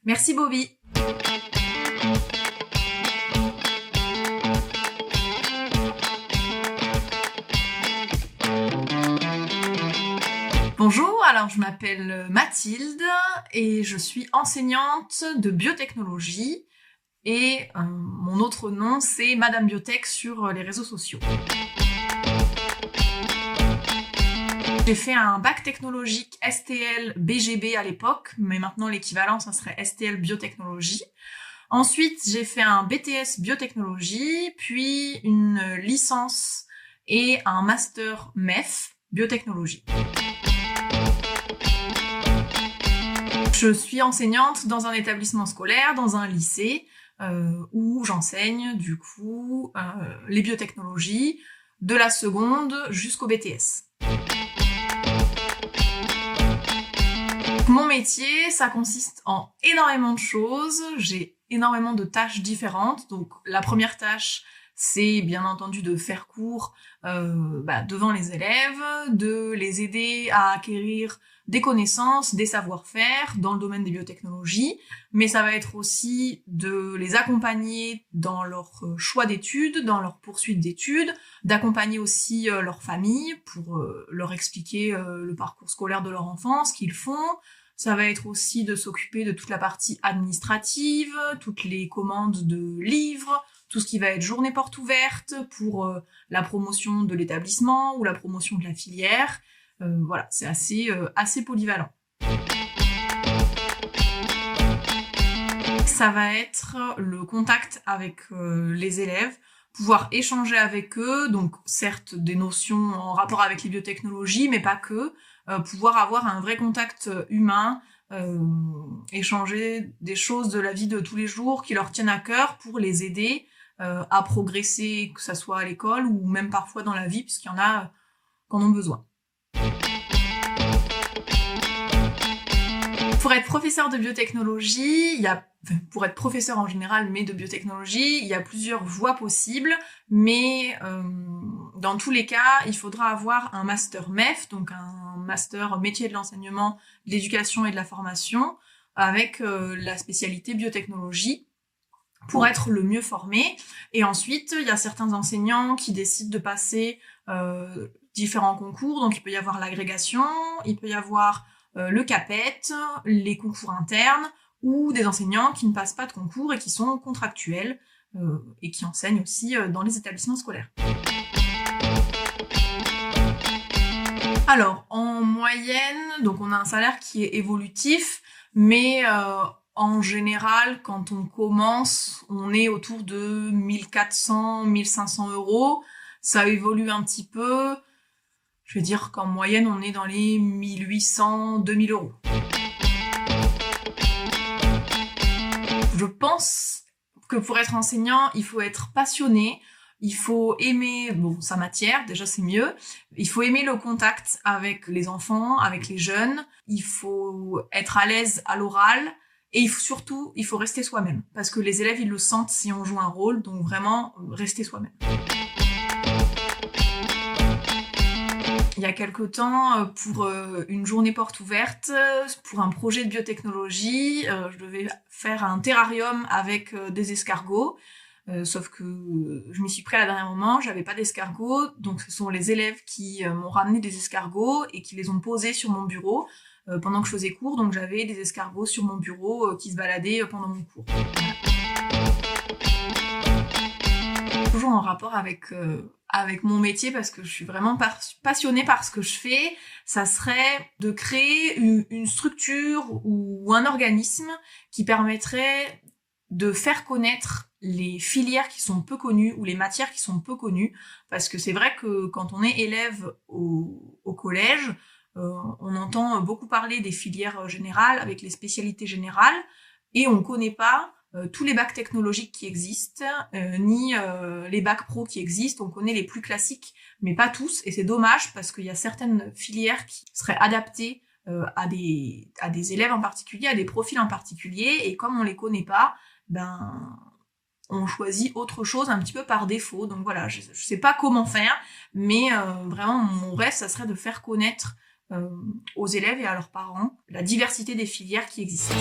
Merci Bobby. Bonjour, alors je m'appelle Mathilde et je suis enseignante de biotechnologie et mon autre nom c'est Madame Biotech sur les réseaux sociaux. J'ai fait un bac technologique STL BGB à l'époque, mais maintenant l'équivalent ça serait STL biotechnologie. Ensuite j'ai fait un BTS biotechnologie, puis une licence et un master MEF biotechnologie. Je suis enseignante dans un établissement scolaire, dans un lycée, où j'enseigne du coup les biotechnologies de la seconde jusqu'au BTS. Mon métier, ça consiste en énormément de choses, j'ai énormément de tâches différentes. Donc la première tâche, c'est bien entendu de faire cours devant les élèves, de les aider à acquérir des connaissances, des savoir-faire dans le domaine des biotechnologies, mais ça va être aussi de les accompagner dans leur choix d'études, dans leur poursuite d'études, d'accompagner aussi leur famille pour leur expliquer le parcours scolaire de leur enfant, ce qu'ils font. Ça va être aussi de s'occuper de toute la partie administrative, toutes les commandes de livres, tout ce qui va être journée porte ouverte pour la promotion de l'établissement ou la promotion de la filière. Voilà, c'est assez polyvalent. Ça va être le contact avec les élèves, pouvoir échanger avec eux, donc certes des notions en rapport avec les biotechnologies, mais pas que, pouvoir avoir un vrai contact humain, échanger des choses de la vie de tous les jours qui leur tiennent à cœur pour les aider à progresser, que ça soit à l'école ou même parfois dans la vie, puisqu'il y en a qui en ont besoin. Pour être professeur de biotechnologie, pour être professeur en général, mais de biotechnologie, il y a plusieurs voies possibles, mais dans tous les cas, il faudra avoir un master MEF, donc un master métier de l'enseignement, de l'éducation et de la formation, avec la spécialité biotechnologie, pour être le mieux formé. Et ensuite, il y a certains enseignants qui décident de passer différents concours, donc il peut y avoir l'agrégation, il peut y avoir le CAPET, les concours internes, ou des enseignants qui ne passent pas de concours et qui sont contractuels et qui enseignent aussi dans les établissements scolaires. Alors, en moyenne, donc on a un salaire qui est évolutif, mais en général, quand on commence, on est autour de 1400, 1500 €. Ça évolue un petit peu. Je vais dire qu'en moyenne, on est dans les 1800, 2000 €. Je pense que pour être enseignant, il faut être passionné, il faut aimer sa matière, déjà c'est mieux, il faut aimer le contact avec les enfants, avec les jeunes, il faut être à l'aise à l'oral, et il faut rester soi-même, parce que les élèves, ils le sentent si on joue un rôle, donc vraiment, rester soi-même. Il y a quelque temps, pour une journée porte ouverte, pour un projet de biotechnologie, je devais faire un terrarium avec des escargots, sauf que je m'y suis pris à la dernière moment, j'avais pas d'escargots, donc ce sont les élèves qui m'ont ramené des escargots et qui les ont posés sur mon bureau pendant que je faisais cours, donc j'avais des escargots sur mon bureau qui se baladaient pendant mon cours. Toujours en rapport avec mon métier, parce que je suis vraiment passionnée par ce que je fais, ça serait de créer une structure ou un organisme qui permettrait de faire connaître les filières qui sont peu connues ou les matières qui sont peu connues, parce que c'est vrai que quand on est élève au collège, on entend beaucoup parler des filières générales avec les spécialités générales, et on connaît pas tous les bacs technologiques qui existent, ni les bacs pro qui existent. On connaît les plus classiques, mais pas tous, et c'est dommage parce qu'il y a certaines filières qui seraient adaptées à des élèves en particulier, à des profils en particulier, et comme on les connaît pas, on choisit autre chose un petit peu par défaut. Donc voilà, je sais pas comment faire, mais vraiment mon rêve, ça serait de faire connaître aux élèves et à leurs parents la diversité des filières qui existent.